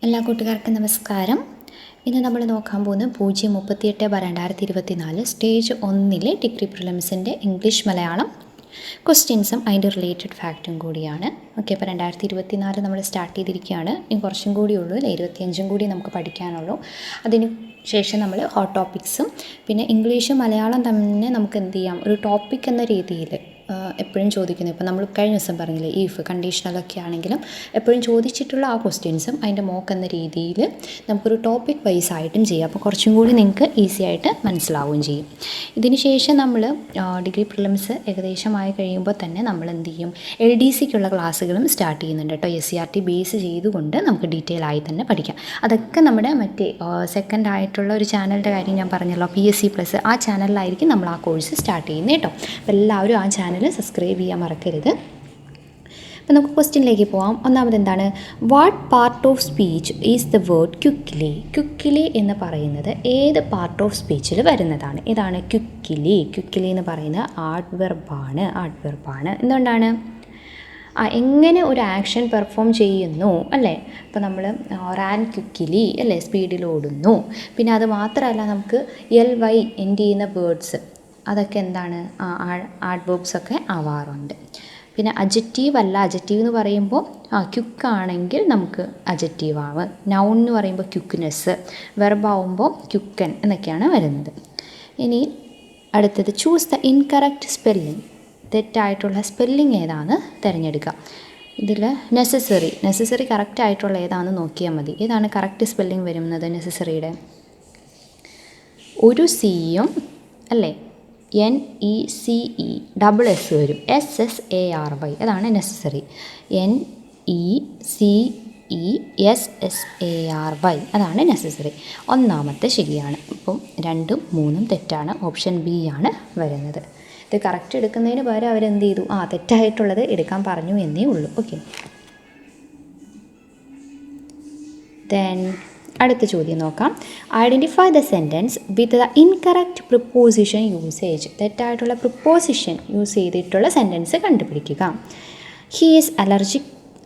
എല്ലാ കൂട്ടുകാർക്കും നമസ്കാരം. ഇന്ന് നമ്മൾ നോക്കാൻ പോകുന്നത് 038/2024 സ്റ്റേജ് 1 ഡിഗ്രി പ്രിലിംസിൻ്റെ ഇംഗ്ലീഷ് മലയാളം ക്വസ്റ്റ്യൻസും അതിൻ്റെ റിലേറ്റഡ് ഫാക്റ്റും കൂടിയാണ്. ഓക്കെ, അപ്പോൾ 2024 നമ്മൾ സ്റ്റാർട്ട് ചെയ്തിരിക്കുകയാണ്. ഇനി കുറച്ചും കൂടി ഉള്ളൂ, 25 കൂടി നമുക്ക് പഠിക്കാനുള്ളൂ. അതിന് ശേഷം നമ്മൾ ഹോട്ട് ടോപ്പിക്സും പിന്നെ ഇംഗ്ലീഷും മലയാളം തന്നെ നമുക്ക് എന്ത് ചെയ്യാം, ഒരു ടോപ്പിക് എന്ന രീതിയിൽ എപ്പോഴും ചോദിക്കുന്നത്. ഇപ്പോൾ നമ്മൾ കഴിഞ്ഞ ദിവസം പറഞ്ഞില്ലേ, ഈഫ് കണ്ടീഷണലൊക്കെ ആണെങ്കിലും എപ്പോഴും ചോദിച്ചിട്ടുള്ള ആ ക്വസ്റ്റ്യൻസും അതിൻ്റെ മോക്ക് എന്ന രീതിയിൽ നമുക്കൊരു ടോപ്പിക് വൈസ് ആയിട്ടും ചെയ്യാം. അപ്പോൾ കുറച്ചും കൂടി നിങ്ങൾക്ക് ഈസി ആയിട്ട് മനസ്സിലാവുകയും ചെയ്യും. ഇതിന് ശേഷം നമ്മൾ ഡിഗ്രി പ്രിലിംസ് ഏകദേശമായി കഴിയുമ്പോൾ തന്നെ നമ്മൾ എന്ത് ചെയ്യും, LDCക്കുള്ള ക്ലാസ്സുകളും സ്റ്റാർട്ട് ചെയ്യുന്നുണ്ട് കേട്ടോ. SCRT ബേസ് ചെയ്തുകൊണ്ട് നമുക്ക് ഡീറ്റെയിൽ ആയി തന്നെ പഠിക്കാം. അതൊക്കെ നമ്മുടെ മറ്റേ സെക്കൻഡ് ആയിട്ടുള്ള ഒരു ചാനലിൻ്റെ കാര്യം ഞാൻ പറഞ്ഞല്ലോ, PSC+, ആ ചാനലിലായിരിക്കും നമ്മൾ ആ കോഴ്സ് സ്റ്റാർട്ട് ചെയ്യുന്നത് കേട്ടോ. അപ്പോൾ എല്ലാവരും ആ ചാനൽ സബ്സ്ക്രൈബ് ചെയ്യാൻ മറക്കരുത്. അപ്പോൾ നമുക്ക് ക്വസ്റ്റ്യനിലേക്ക് പോകാം. ഒന്നാമത് എന്താണ്, what part of speech is the word quickly? Quickly എന്ന് പറയുന്നത് ഏത് പാർട്ട് ഓഫ് സ്പീച്ചിൽ വരുന്നതാണ്? ഇതാണ് ക്വിക്ക്ലി. ക്വിക്ക്ലി എന്ന് പറയുന്നത് ആഡ്വർബാണ്. എന്തുകൊണ്ടാണ്? എങ്ങനെ ഒരു ആക്ഷൻ പെർഫോം ചെയ്യുന്നു അല്ലേ. ഇപ്പോൾ നമ്മൾ റാൻ ക്വിക്ക്ലി അല്ലേ, സ്പീഡിൽ ഓടുന്നു. പിന്നെ അത് മാത്രമല്ല, നമുക്ക് LY എൻഡ് ചെയ്യുന്ന വേർഡ്സ് അതൊക്കെ എന്താണ്, ആഡ്വേർബ്സൊക്കെ ആവാറുണ്ട്. പിന്നെ അജറ്റീവ് അല്ല, അജറ്റീവ് എന്ന് പറയുമ്പോൾ ക്യുക്കാണെങ്കിൽ നമുക്ക് അജറ്റീവ് ആവും. നൗൺ എന്ന് പറയുമ്പോൾ ക്യുക്ക്നെസ്, വെർബാവുമ്പോൾ ക്യുക്കൻ എന്നൊക്കെയാണ് വരുന്നത്. ഇനി അടുത്തത്, ചൂസ് ദ ഇൻകറക്റ്റ് സ്പെല്ലിംഗ്. തെറ്റായിട്ടുള്ള സ്പെല്ലിംഗ് ഏതാണെന്ന് തിരഞ്ഞെടുക്കുക. ഇതിൽ നെസസറി കറക്റ്റ് ആയിട്ടുള്ള ഏതാണെന്ന് നോക്കിയാൽ മതി. ഏതാണ് കറക്റ്റ് സ്പെല്ലിംഗ് വരുന്നത് നെസസറിയുടെ? ഒരു സിയും അല്ലേ, NECE വരും, SSARY, അതാണ് നെസസറി. NECESSARY അതാണ് നെസസറി. ഒന്നാമത്തെ ശരിയാണ്. അപ്പം 2ഉം 3ഉം തെറ്റാണ്. ഓപ്ഷൻ B ആണ് വരുന്നത്. ഇത് കറക്റ്റ് എടുക്കുന്നതിന് പകരം അവരെന്ത് ചെയ്തു, തെറ്റായിട്ടുള്ളത് എടുക്കാൻ പറഞ്ഞു എന്നേ ഉള്ളൂ. ഓക്കെ, ദെൻ അടുത്ത ചോദ്യം നോക്കാം. Identify the sentence with the incorrect preposition usage. തെറ്റായിട്ടുള്ള പ്രിപ്പോസിഷൻ യൂസ് ചെയ്തിട്ടുള്ള സെൻറ്റൻസ് കണ്ടുപിടിക്കുക. He is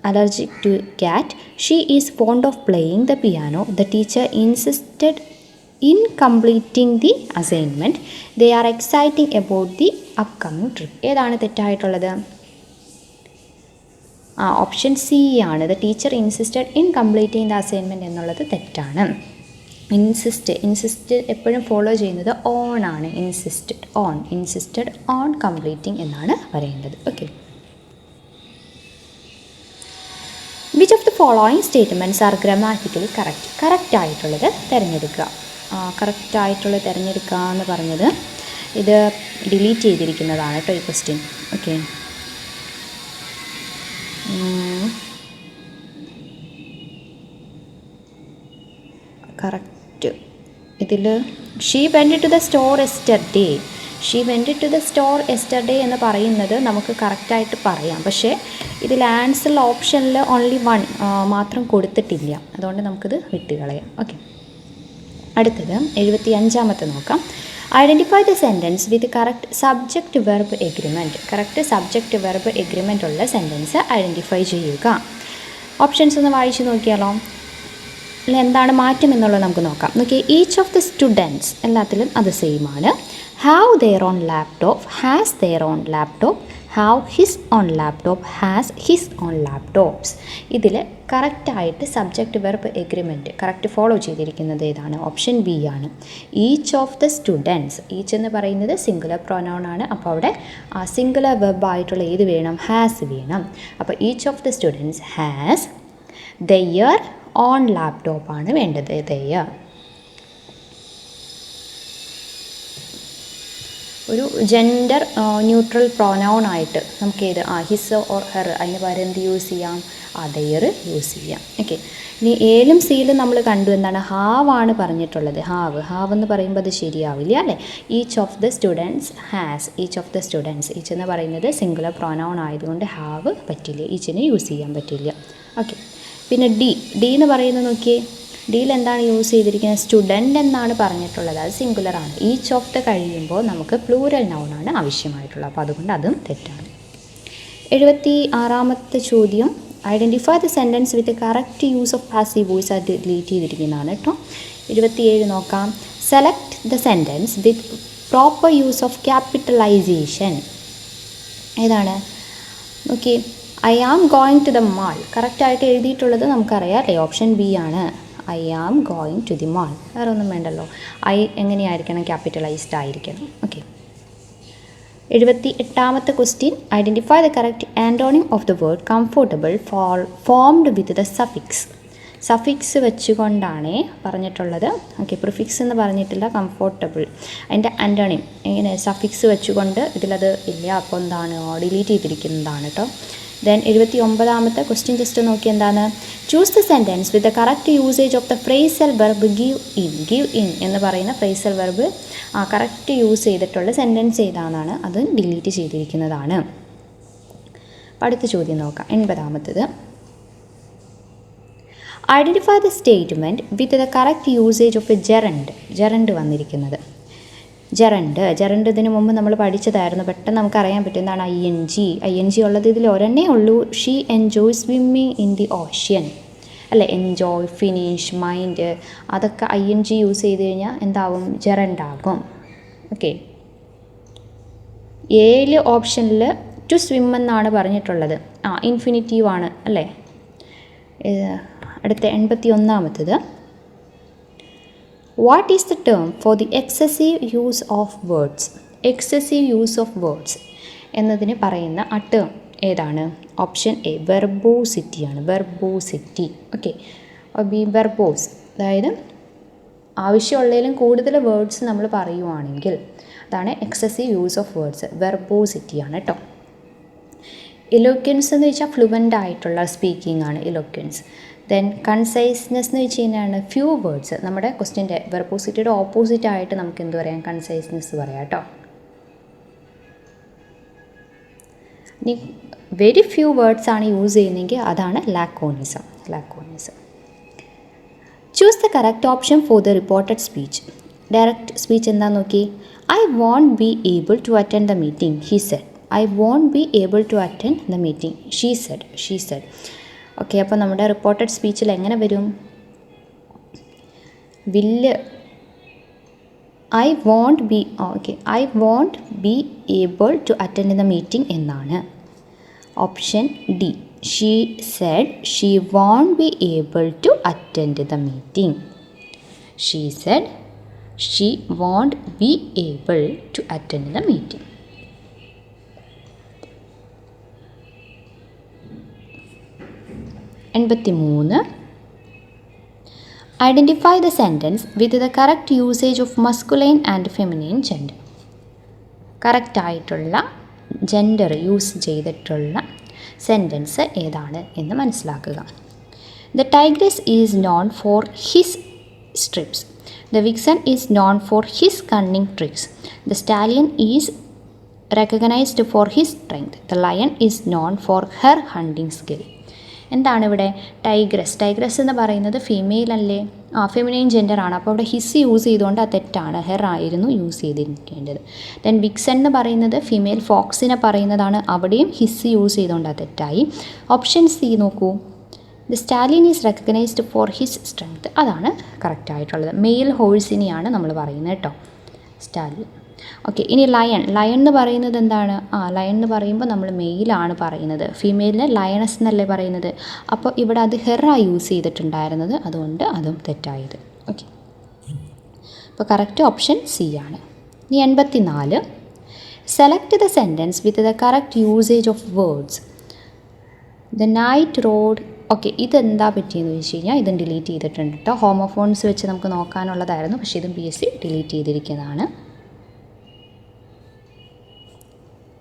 allergic to cat. She is fond of playing the piano. The teacher insisted in completing the assignment. They are exciting about the upcoming trip. ഏതാണ് തെറ്റായിട്ടുള്ളത്? Option C ആണ്. The teacher insisted in completing the assignment എന്നുള്ളത് തെറ്റാണ്. Insist എപ്പോഴും follow ചെയ്യുന്നത് on ആണ്. Insisted on completing എന്നാണ് പറയേണ്ടത്. Okay, which of the following statements are grammatically correct? Correct ആയിട്ടുള്ളത് തിരഞ്ഞെടുക്കുക. കറക്റ്റായിട്ടുള്ളത് തിരഞ്ഞെടുക്കുക എന്ന് പറഞ്ഞത് ഇത് ഡിലീറ്റ് ചെയ്തിരിക്കുന്നതാണ് കേട്ടോ ഈ ക്വസ്റ്റ്യൻ. ഓക്കെ, കറക്റ്റ് ഇതിൽ she went to the store yesterday എന്ന് പറയുന്നത് നമുക്ക് കറക്റ്റായിട്ട് പറയാം. പക്ഷേ ഇതിൽ ആൻസർ ഓപ്ഷനിൽ ഓൺലി 1 മാത്രം കൊടുത്തിട്ടില്ല. അതുകൊണ്ട് നമുക്കിത് വിട്ടുകളയാം. ഓക്കെ, അടുത്തത് 75ാമത്തെ നോക്കാം. Identify the sentence with correct subject verb agreement. Correct subject verb agreement ഉള്ള സെൻറ്റൻസ് ഐഡൻറ്റിഫൈ ചെയ്യുക. ഓപ്ഷൻസ് ഒന്ന് വായിച്ച് നോക്കിയാലോ. എന്താണ് മാറ്റം എന്നുള്ളത് നമുക്ക് നോക്കാം. നോക്കിയാൽ ഈച്ച് ഓഫ് ദ സ്റ്റുഡൻറ്റ്സ് എല്ലാത്തിലും അത് സെയിം ആണ്. Have their own laptop, has their on laptop, have his own laptop, has his own laptops. ഇതിൽ കറക്റ്റായിട്ട് subject verb agreement correct follow ചെയ്തിരിക്കുന്നത് ഏതാണ്? ഓപ്ഷൻ B ആണ്. Each of the students, each എന്ന് പറയുന്നത് സിംഗുലർ പ്രൊനൗൺ ആണ്. അപ്പോൾ അവിടെ ആ സിംഗുലർ വെർബായിട്ടുള്ള ഏത് വേണം? ഹാസ് വേണം. അപ്പോൾ each of the students has their own ലാപ്ടോപ്പാണ് വേണ്ടത്. ദെയർ ഒരു ജെൻഡർ ന്യൂട്രൽ പ്രൊനൗൺ ആയിട്ട് നമുക്ക് ഏത് ഹിസ് ഓർ ഹെർ, അതിന് പകരം എന്ത് യൂസ് ചെയ്യാം? ദെയർ യൂസ് ചെയ്യാം. ഓക്കെ, ഇനി Aയിലും Cയിലും നമ്മൾ കണ്ടു എന്താണ്, ഹാവ് ആണ് പറഞ്ഞിട്ടുള്ളത്. ഹാവ് എന്ന് പറയുമ്പോൾ അത് ശരിയാവില്ല അല്ലേ. Each of the students has. Each എന്ന് പറയുന്നത് സിംഗുലർ പ്രൊനൗൺ ആയതുകൊണ്ട് ഹാവ് പറ്റില്ല, ഈച്ചിന് യൂസ് ചെയ്യാൻ പറ്റില്ല. ഓക്കെ, പിന്നെ ഡി എന്ന് പറയുന്നത് നോക്കിയേ, ഡിയിൽ എന്താണ് യൂസ് ചെയ്തിരിക്കുന്നത്? സ്റ്റുഡൻറ്റ് എന്നാണ് പറഞ്ഞിട്ടുള്ളത്, അത് സിംഗുലറാണ്. ഈച്ച് ഓഫ് ദ കഴിയുമ്പോൾ നമുക്ക് പ്ലൂരൽ നൗണാണ് ആവശ്യമായിട്ടുള്ളത്. അപ്പോൾ അതുകൊണ്ട് അതും തെറ്റാണ്. 76ാമത്തെ ചോദ്യം identify the sentence with correct use of passive voice അത് ഡിലീറ്റ് ചെയ്തിരിക്കുന്നതാണ് കേട്ടോ. 27 നോക്കാം. Select the sentence with proper use of capitalization. ഏതാണ്? Okay, I am going to the mall. കറക്റ്റായിട്ട് എഴുതിയിട്ടുള്ളത് നമുക്കറിയാം അല്ലേ, ഓപ്ഷൻ ബി ആണ്. I am going to the mall. വേറെ ഒന്നും വേണ്ടല്ലോ. ഐ എങ്ങനെയായിരിക്കണം? ക്യാപിറ്റലൈസ്ഡ് ആയിരിക്കണം. ഓക്കെ. 78ാമത്തെ question. Identify the correct antonym of the word comfortable formed with the suffix. Suffix വെച്ചുകൊണ്ടാണ് പറഞ്ഞിട്ടുള്ളത്. ഓക്കെ, പ്രിഫിക്സ് എന്ന് പറഞ്ഞിട്ടില്ല, കംഫർട്ടബിൾ. അതിൻ്റെ ആൻറ്റോണിം എങ്ങനെ? സഫിക്സ് വെച്ചുകൊണ്ട് ഇതിലത് ഇല്ല, അപ്പോൾ എന്താണ്? ഡിലീറ്റ് ചെയ്തിരിക്കുന്നതാണ് കേട്ടോ. ദെൻ 79ാമത്തെ ക്വസ്റ്റ്യൻ ജസ്റ്റ് നോക്കി എന്താണ്? Choose the sentence with the correct usage of the phrasal verb give in. Give in എന്ന് പറയുന്ന ഫ്രേസൽ വെർബ് കറക്റ്റ് യൂസ് ചെയ്തിട്ടുള്ള സെൻറ്റൻസ് ഏതാണെന്നാണ് അത് ഡിലീറ്റ് ചെയ്തിരിക്കുന്നതാണ്. അടുത്ത ചോദ്യം നോക്കാം. 80ാമത്തേത്. Identify the statement with the correct usage of a gerund. Gerund വന്നിരിക്കുന്നത്. ജെറണ്ട് ഇതിന് മുമ്പ് നമ്മൾ പഠിച്ചതായിരുന്നു. പെട്ടെന്ന് നമുക്കറിയാൻ പറ്റും എന്താണ്? ഐ എൻ ജി ഉള്ളത് ഇതിൽ ഒരെണ്ണേ ഉള്ളൂ. She enjoy swimming in the ocean അല്ലേ. എൻജോയ്, ഫിനിഷ്, മൈൻഡ് അതൊക്കെ ING യൂസ് ചെയ്ത് കഴിഞ്ഞാൽ എന്താവും? ജെറണ്ടാകും. ഓക്കെ. ഏഴ് ഓപ്ഷനിൽ ടു സ്വിം എന്നാണ് പറഞ്ഞിട്ടുള്ളത്. ഇൻഫിനിറ്റീവ് ആണ് അല്ലേ. അടുത്ത 81ാമത്തേത്. What is the term for the excessive use of words? Excessive use of words എന്നതിന് പറയുന്ന ആ ടേം ഏതാണ്? ഓപ്ഷൻ എ വെർബോസിറ്റി ആണ്. വെർബോസിറ്റി. ഓക്കെ, വെർബോസ് അതായത് ആവശ്യമുള്ളതിലും കൂടുതൽ വേർഡ്സ് നമ്മൾ പറയുവാണെങ്കിൽ അതാണ് എക്സസീവ് യൂസ് ഓഫ് വേർഡ്സ്. വെർബോസിറ്റി ആണ് കേട്ടോ. ഇലോക്വൻസ് എന്ന് വെച്ചാൽ ഫ്ലുവൻ്റ് ആയിട്ടുള്ള സ്പീക്കിംഗ് ആണ് ഇലോക്വൻസ്. ദെൻ കൺസൈസ്നെസ് എന്ന് വെച്ച് കഴിഞ്ഞാൽ ഫ്യൂ വേർഡ്സ്. നമ്മുടെ ക്വസ്റ്റ്യൻ്റെ വെർബോസിറ്റിയുടെ ഓപ്പോസിറ്റ് ആയിട്ട് നമുക്ക് എന്ത് പറയാം? കൺസൈസ്നെസ് പറയാം കേട്ടോ. ഇനി വെരി ഫ്യൂ വേർഡ്സ് ആണ് യൂസ് ചെയ്യുന്നതെങ്കിൽ അതാണ് laconism. Choose the correct option for the reported speech. Direct speech എന്താണെന്ന് നോക്കി. I won't be able to attend the meeting, he said. I won't be able to attend the meeting, she said. Okay, അപ്പോൾ നമ്മുടെ reported സ്പീച്ചിൽ എങ്ങനെ വരും? Will I won't be able to attend the meeting എന്നാണ്. Option D. She said she won't be able to attend the meeting. She said she won't be able to attend the meeting. Identify the sentence with the correct usage of masculine and feminine gender. കറക്റ്റായിട്ടുള്ള gender use ചെയ്തിട്ടുള്ള sentence ഏതാണ് എന്ന് മനസ്സിലാക്കുക. The tigress is known for his stripes. The vixen is known for his cunning tricks. The stallion is recognised for his strength. The lion is known for her hunting skill. എന്താണ് ഇവിടെ? Tigress എന്ന് പറയുന്നത് female അല്ലേ? Feminine ജെൻഡറാണ്. അപ്പോൾ ഇവിടെ his use ചെയ്തുകൊണ്ട് അത് തെറ്റാണ്. ഹെർ ആയിരുന്നു യൂസ് ചെയ്തിരിക്കേണ്ടത്. ദെൻ വിക്സൺ എന്ന് പറയുന്നത് ഫീമെയിൽ ഫോക്സിനെ പറയുന്നതാണ്. അവിടെയും ഹിസ് യൂസ് ചെയ്തുകൊണ്ട് അത് തെറ്റായി. ഓപ്ഷൻ സി നോക്കൂ. The stallion is recognised for his strength. അതാണ് കറക്റ്റായിട്ടുള്ളത്. മെയിൽ ഹോഴ്സിനെയാണ് നമ്മൾ പറയുന്നത് കേട്ടോ, സ്റ്റാലിയൻ. ഓക്കെ, ഇനി ലയൺ എന്ന് പറയുന്നത് എന്താണ്? ലയൺ എന്ന് പറയുമ്പോൾ നമ്മൾ മെയിലാണ് പറയുന്നത്. ഫീമെയിലിനെ ലയണസ് എന്നല്ലേ പറയുന്നത്. അപ്പോൾ ഇവിടെ അത് ഹെറായി യൂസ് ചെയ്തിട്ടുണ്ടായിരുന്നത്, അതുകൊണ്ട് അതും തെറ്റായത്. ഓക്കെ, അപ്പോൾ കറക്റ്റ് ഓപ്ഷൻ സി ആണ്. ഇനി 84. Select the sentence with the correct usage of words. The night road. Okay, ഇതെന്താ പറ്റിയെന്ന് വെച്ച് കഴിഞ്ഞാൽ ഇതും ഡിലീറ്റ് ചെയ്തിട്ടുണ്ട് കേട്ടോ. ഹോമോഫോൺസ് വെച്ച് നമുക്ക് നോക്കാനുള്ളതായിരുന്നു, പക്ഷേ ഇതും PSC ഡിലീറ്റ് ചെയ്തിരിക്കുന്നതാണ്.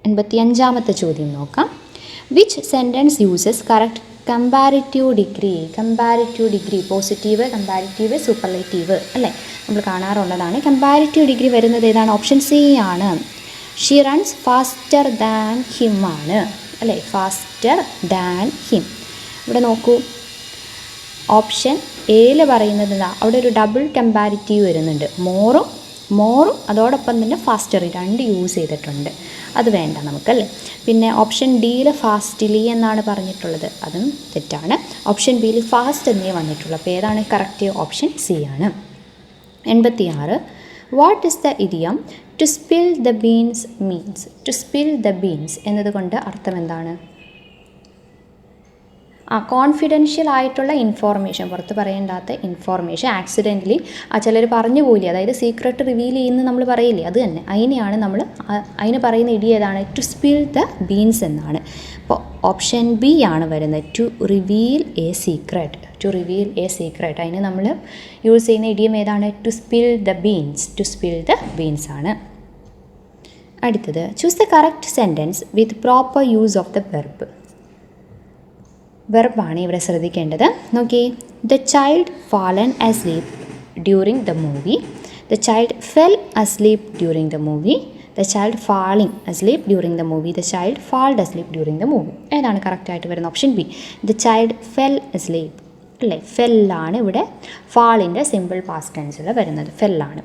85ാമത്തെ ചോദ്യം നോക്കാം. Which sentence uses correct comparative degree? Positive, comparative, superlative അല്ലേ, നമ്മൾ കാണാറുള്ളതാണ്. കമ്പാരിറ്റീവ് ഡിഗ്രി വരുന്നത് ഏതാണ്? ഓപ്ഷൻ സി ആണ്. She runs faster than him ആണ് അല്ലേ, ഫാസ്റ്റർ ദാൻ ഹിം. ഇവിടെ നോക്കൂ, ഓപ്ഷൻ എയിൽ പറയുന്നത് അവിടെ ഒരു ഡബിൾ കമ്പാരിറ്റീവ് വരുന്നുണ്ട്. മോറും മോറും അതോടൊപ്പം തന്നെ ഫാസ്റ്റർ രണ്ട് യൂസ് ചെയ്തിട്ടുണ്ട്, അത് വേണ്ട നമുക്കല്ലേ. പിന്നെ ഓപ്ഷൻ ഡിയിൽ ഫാസ്റ്റ്ലി എന്നാണ് പറഞ്ഞിട്ടുള്ളത്, അതും തെറ്റാണ്. ഓപ്ഷൻ ബിയിൽ ഫാസ്റ്റ് എന്നേ വന്നിട്ടുള്ളൂ. അപ്പോൾ ഏതാണ് കറക്റ്റ്? ഓപ്ഷൻ സി ആണ്. 86. What is the idiom to spill the beans means? To spill the beans എന്നതുകൊണ്ട് അർത്ഥം എന്താണ്? കോൺഫിഡൻഷ്യൽ ആയിട്ടുള്ള ഇൻഫോർമേഷൻ, പുറത്ത് പറയേണ്ടാത്ത ഇൻഫോർമേഷൻ ആക്സിഡൻ്റലി ചിലർ പറഞ്ഞു പോയില്ലേ, അതായത് സീക്രട്ട് റിവീൽ ചെയ്യുന്ന നമ്മൾ പറയില്ലേ, അത് തന്നെ. അതിനെയാണ് നമ്മൾ അതിന് പറയുന്ന ഇടി ഏതാണ്? ടു സ്പിൽ ദ ബീൻസ് എന്നാണ്. അപ്പോൾ ഓപ്ഷൻ ബി ആണ് വരുന്നത്, to reveal a secret. To reveal a secret, അതിന് നമ്മൾ യൂസ് ചെയ്യുന്ന ഇഡിയം ഏതാണ്? To spill the beans. To spill the beans ആണ്. അടുത്തത്, choose the correct sentence with proper use of the verb. വെർബാണ് ഇവിടെ ശ്രദ്ധിക്കേണ്ടത്. നോക്കി, the child fallen asleep during the movie. The child fell asleep during the movie. The child falling asleep during the movie. The child falled asleep during the movie. ഏതാണ് കറക്റ്റായിട്ട് വരുന്നത്? Option B, the child fell asleep അല്ലേ. ഫെല്ലാണ് ഇവിടെ ഫാളിൻ്റെ simple past ടെൻസിൽ വരുന്നത്, ഫെല്ലാണ്.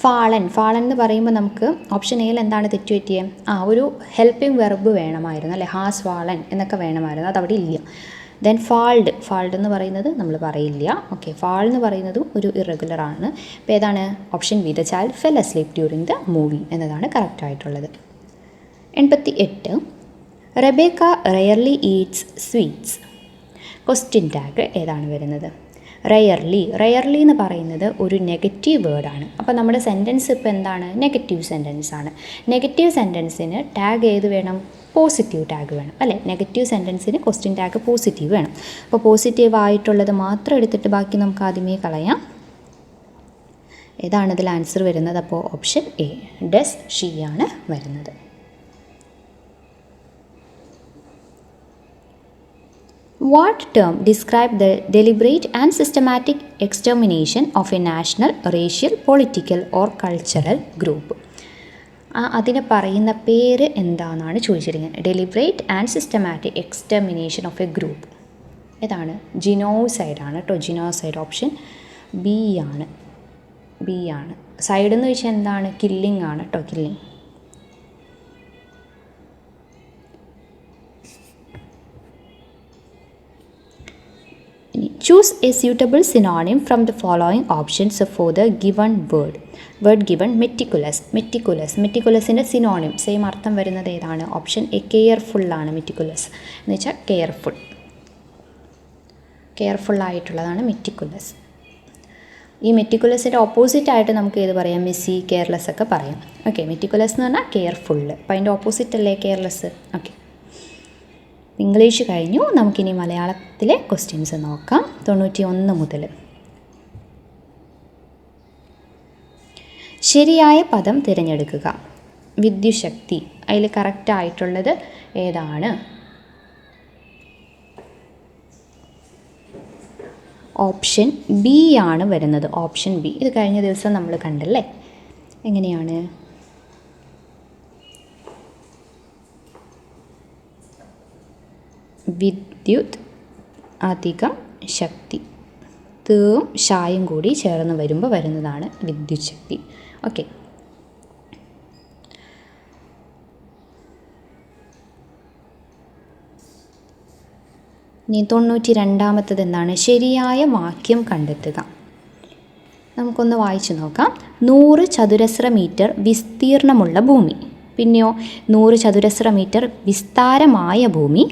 Fallen എന്ന് പറയുമ്പോൾ നമുക്ക് ഓപ്ഷൻ എയിൽ എന്താണ് തെറ്റുപറ്റിയത്? ഒരു ഹെൽപ്പിംഗ് വെർബ് വേണമായിരുന്നു അല്ലേ, ഹാസ് ഫാളൻ എന്നൊക്കെ വേണമായിരുന്നു, അതവിടെ ഇല്ല. ദെൻ ഫാൾഡ് എന്ന് പറയുന്നത് നമ്മൾ പറയില്ല. ഓക്കെ, ഫാൾ എന്ന് പറയുന്നതും ഒരു ഇറഗുലർ ആണ്. അപ്പോൾ ഏതാണ്? Option B, the child fell asleep during the movie എന്നതാണ് കറക്റ്റായിട്ടുള്ളത്. 88. Rebecca rarely eats sweets. Question tag ഏതാണ് വരുന്നത്? റെയർലി എന്ന് പറയുന്നത് ഒരു നെഗറ്റീവ് വേർഡാണ്. അപ്പോൾ നമ്മുടെ സെൻറ്റൻസ് ഇപ്പോൾ എന്താണ്? നെഗറ്റീവ് സെൻറ്റൻസ് ആണ്. നെഗറ്റീവ് സെൻറ്റൻസിന് ടാഗ് ഏത് വേണം? പോസിറ്റീവ് ടാഗ് വേണം അല്ലേ. നെഗറ്റീവ് സെൻറ്റൻസിന് ക്വസ്റ്റ്യൻ ടാഗ് പോസിറ്റീവ് വേണം. അപ്പോൾ പോസിറ്റീവ് ആയിട്ടുള്ളത് മാത്രം എടുത്തിട്ട് ബാക്കി നമുക്ക് ആദ്യമേ കളയാം. ഏതാണ് ഇതിൽ ആൻസർ വരുന്നത്? അപ്പോൾ ഓപ്ഷൻ എ, ഡസ് ഷീ ആണ് വരുന്നത്. What term describe the deliberate and systematic extermination of a national, racial, political or cultural group? അതിന് പറയുന്ന പേര് എന്താണെന്നാണ് ചോദിച്ചിരിക്കുന്നത്. Deliberate and systematic extermination of A group. ഏതാണ്? ജിനോസൈഡ് ആണ് കേട്ടോ. ജിനോസൈഡ് ഓപ്ഷൻ ബി ആണ്. സൈഡ് എന്ന് വെച്ചാൽ എന്താണ്? കില്ലിംഗ് ആണ് കേട്ടോ, killing. Choose a suitable synonym from the following options for the given word. Word given, meticulous. മെറ്റിക്കുലസിൻ്റെ സിനോണിം സെയിം അർത്ഥം വരുന്നത് ഏതാണ്? ഓപ്ഷൻ എ, കെയർഫുൾ ആണ്. മെറ്റിക്കുലസ് എന്ന് വെച്ചാൽ കെയർഫുൾ ആയിട്ടുള്ളതാണ് മെറ്റിക്കുലസ്. ഈ മെറ്റിക്കുലസിൻ്റെ ഓപ്പോസിറ്റ് ആയിട്ട് നമുക്ക് ഏത് പറയാം? മെസ്സി, കെയർലെസ് ഒക്കെ പറയാം. ഓക്കെ, മെറ്റിക്കുലസ് എന്ന് പറഞ്ഞാൽ കെയർഫുൾ, അപ്പോൾ അതിൻ്റെ ഓപ്പോസിറ്റ് അല്ലേ കെയർലെസ്. ഓക്കെ, ഇംഗ്ലീഷ് കഴിഞ്ഞു. നമുക്കിനി മലയാളത്തിലെ ക്വസ്റ്റ്യൻസ് നോക്കാം. 91 മുതൽ. ശരിയായ പദം തിരഞ്ഞെടുക്കുക. വിദ്യുശക്തി, അതിൽ കറക്റ്റായിട്ടുള്ളത് ഏതാണ്? ഓപ്ഷൻ ബി ആണ് വരുന്നത്. Option B. ഇത് കഴിഞ്ഞ ദിവസം നമ്മൾ കണ്ടല്ലേ. എങ്ങനെയാണ്? വിദ്യുത് അധികം ശക്തി, തീം ഷായും കൂടി ചേർന്ന് വരുമ്പോൾ വരുന്നതാണ് വിദ്യുത് ശക്തി. ഓക്കെ, ഇനി 92-ാമത്തത് എന്താണ്? ശരിയായ വാക്യം കണ്ടെത്തുക. നമുക്കൊന്ന് വായിച്ചു നോക്കാം. 100 ചതുരശ്ര മീറ്റർ വിസ്തീർണമുള്ള ഭൂമി. പിന്നെയോ 100 ചതുരശ്ര മീറ്റർ വിസ്താരമായ ഭൂമി,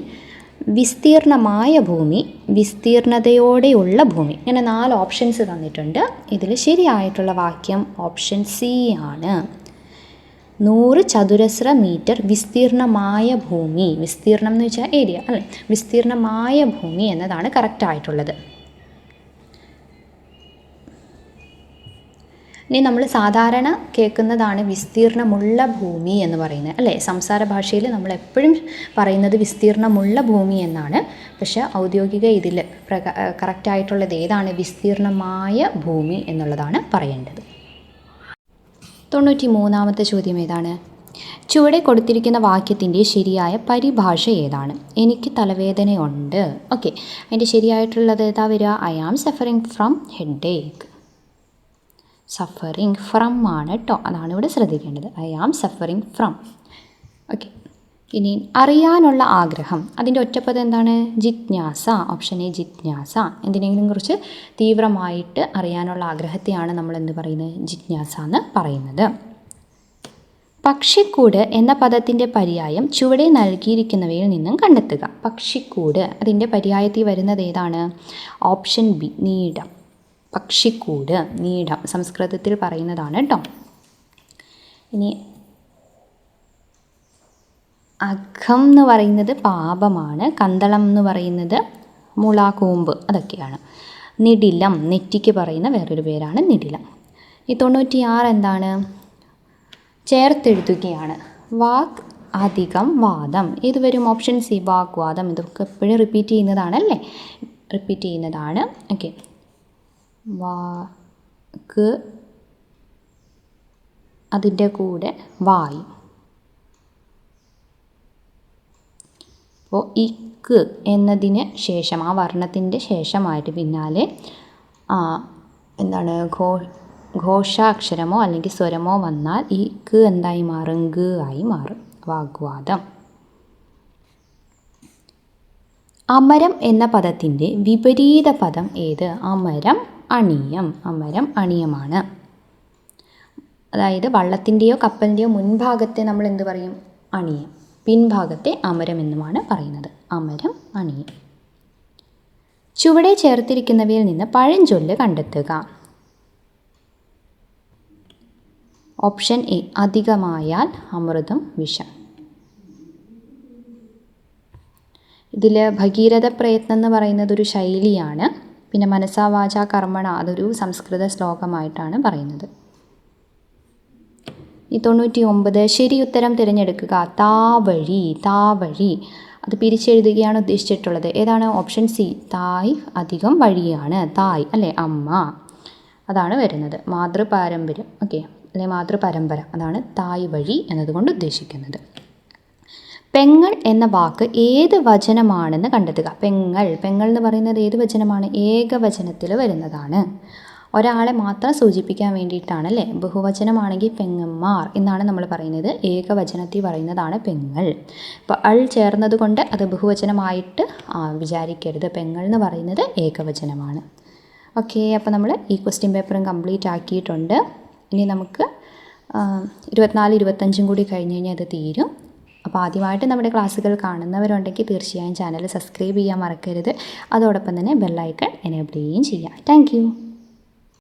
വിസ്തീർണമായ ഭൂമി, വിസ്തീർണതയോടെയുള്ള ഭൂമി. ഇങ്ങനെ 4 ഓപ്ഷൻസ് തന്നിട്ടുണ്ട്. ഇതിൽ ശരിയായിട്ടുള്ള വാക്യം ഓപ്ഷൻ സി ആണ്. 100 ചതുരശ്ര മീറ്റർ വിസ്തീർണമായ ഭൂമി. വിസ്തീർണം എന്ന് വെച്ചാൽ ഏരിയ അല്ലേ. വിസ്തീർണമായ ഭൂമി എന്നതാണ് കറക്റ്റായിട്ടുള്ളത്. ഇനി നമ്മൾ സാധാരണ കേൾക്കുന്നതാണ് വിസ്തീർണമുള്ള ഭൂമി എന്ന് പറയുന്നത് അല്ലേ. സംസാര ഭാഷയിൽ നമ്മൾ എപ്പോഴും പറയുന്നത് വിസ്തീർണമുള്ള ഭൂമി എന്നാണ്. പക്ഷേ ഔദ്യോഗിക ഇതിൽ കറക്റ്റായിട്ടുള്ളത് ഏതാണ്? വിസ്തീർണമായ ഭൂമി എന്നുള്ളതാണ് പറയേണ്ടത്. 93-ാമത്തെ ചോദ്യം ഏതാണ്? ചുവടെ കൊടുത്തിരിക്കുന്ന വാക്യത്തിൻ്റെ ശരിയായ പരിഭാഷ ഏതാണ്? എനിക്ക് തലവേദനയുണ്ട്. ഓക്കെ, അതിൻ്റെ ശരിയായിട്ടുള്ളത് ഏതാ വരിക? I am suffering from headache. Suffering from ആണ് കേട്ടോ, അതാണ് ഇവിടെ ശ്രദ്ധിക്കേണ്ടത്. I am suffering from. Okay, ഇനി അറിയാനുള്ള ആഗ്രഹം, അതിൻ്റെ ഒറ്റപ്പദം എന്താണ്? ജിജ്ഞാസ. ഓപ്ഷൻ എ ജിജ്ഞാസ. എന്തിനെങ്കിലും കുറിച്ച് തീവ്രമായിട്ട് അറിയാനുള്ള ആഗ്രഹത്തെയാണ് നമ്മൾ എന്ത് പറയുന്നത്? ജിജ്ഞാസ എന്ന് പറയുന്നത്. പക്ഷിക്കൂട് എന്ന പദത്തിൻ്റെ പര്യായം ചുവടെ നൽകിയിരിക്കുന്നവയിൽ നിന്നും കണ്ടെത്തുക. പക്ഷിക്കൂട് അതിൻ്റെ പര്യായത്തിൽ വരുന്നത് ഏതാണ്? Option B നീഡം. പക്ഷിക്കൂട് നീഡം സംസ്കൃതത്തിൽ പറയുന്നതാണ് കേട്ടോ. ഇനി അഘം എന്ന് പറയുന്നത് പാപമാണ്, കന്തളം എന്ന് പറയുന്നത് മുള, കൂമ്പ്, അതൊക്കെയാണ്. നിടിലം നെറ്റിക്ക് പറയുന്ന വേറൊരു പേരാണ് നിടിലം. ഈ 96 എന്താണ്? ചേർത്തെഴുതുകയാണ്. വാക് അധികം വാദം ഏത് വരും? ഓപ്ഷൻ സി വാഗ്വാദം. ഇതൊക്കെ എപ്പോഴും റിപ്പീറ്റ് ചെയ്യുന്നതാണല്ലേ, റിപ്പീറ്റ് ചെയ്യുന്നതാണ്. ഓക്കെ, വാക്ക് അതിൻ്റെ കൂടെ വായു. അപ്പോൾ ഇക്ക് എന്നതിന് ശേഷം ആ വർണ്ണത്തിൻ്റെ ശേഷമായിട്ട് പിന്നാലെ എന്താണ് ഘോഷാക്ഷരമോ അല്ലെങ്കിൽ സ്വരമോ വന്നാൽ ഈ ക്ക് എന്തായി മാറും? ഗ ആയി മാറും. വാഗ്വാദം. അമരം എന്ന പദത്തിൻ്റെ വിപരീത പദം ഏത്? അമരം അണിയം. അമരം അണിയമാണ്. അതായത് വള്ളത്തിൻ്റെയോ കപ്പലിൻ്റെയോ മുൻഭാഗത്തെ നമ്മൾ എന്ത് പറയും? അണിയം. പിൻഭാഗത്തെ അമരം എന്നുമാണ് പറയുന്നത്. അമരം അണിയം. ചുവടെ ചേർത്തിരിക്കുന്നവയിൽ നിന്ന് പഴഞ്ചൊല്ല് കണ്ടെത്തുക. ഓപ്ഷൻ എ അധികമായാൽ അമൃതം വിഷം. ഇതിൽ ഭഗീരഥ പ്രയത്നം എന്ന് പറയുന്നത് ഒരു ശൈലിയാണ്. പിന്നെ മനസാ വാചാ കർമ്മണ അതൊരു സംസ്കൃത ശ്ലോകമായിട്ടാണ് പറയുന്നത്. ഈ 99 ശരി ഉത്തരം തിരഞ്ഞെടുക്കുക. താവഴി. താവഴി അത് പിരിച്ചെഴുതുകയാണ് ഉദ്ദേശിച്ചിട്ടുള്ളത്. ഏതാണ്? ഓപ്ഷൻ സി തായ് അധികം വഴിയാണ്. തായ് അല്ലേ, അമ്മ, അതാണ് വരുന്നത്. മാതൃപാരമ്പര്യം. ഓക്കെ, അല്ലെ മാതൃപരമ്പര, അതാണ് തായ് വഴി എന്നതുകൊണ്ട് ഉദ്ദേശിക്കുന്നത്. പെങ്ങൾ എന്ന വാക്ക് ഏത് വചനമാണെന്ന് കണ്ടെത്തുക. പെങ്ങൾ. പെങ്ങൾ എന്ന് പറയുന്നത് ഏത് വചനമാണ്? ഏകവചനത്തിൽ വരുന്നതാണ്. ഒരാളെ മാത്രം സൂചിപ്പിക്കാൻ വേണ്ടിയിട്ടാണ് അല്ലേ. ബഹുവചനമാണെങ്കിൽ പെങ്ങന്മാർ എന്നാണ് നമ്മൾ പറയുന്നത്. ഏകവചനത്തിൽ പറയുന്നതാണ് പെങ്ങൾ. അപ്പോൾ അൾ ചേർന്നത് കൊണ്ട് അത് ബഹുവചനമായിട്ട് വിചാരിക്കരുത്. പെങ്ങൾ എന്ന് പറയുന്നത് ഏകവചനമാണ്. ഓക്കെ, അപ്പോൾ നമ്മൾ ഈ ക്വസ്റ്റ്യൻ പേപ്പറും കംപ്ലീറ്റ് ആക്കിയിട്ടുണ്ട്. ഇനി നമുക്ക് 24, 25 കൂടി കഴിഞ്ഞ് കഴിഞ്ഞാൽ അത് തീരും. അപ്പോൾ ആദ്യമായിട്ട് നമ്മുടെ ക്ലാസ്സുകൾ കാണുന്നവരുണ്ടെങ്കിൽ തീർച്ചയായും ചാനൽ സബ്സ്ക്രൈബ് ചെയ്യാൻ മറക്കരുത്. അതോടൊപ്പം തന്നെ ബെല്ലൈക്കൺ എനേബിൾ ചെയ്യുകയും ചെയ്യാം. താങ്ക്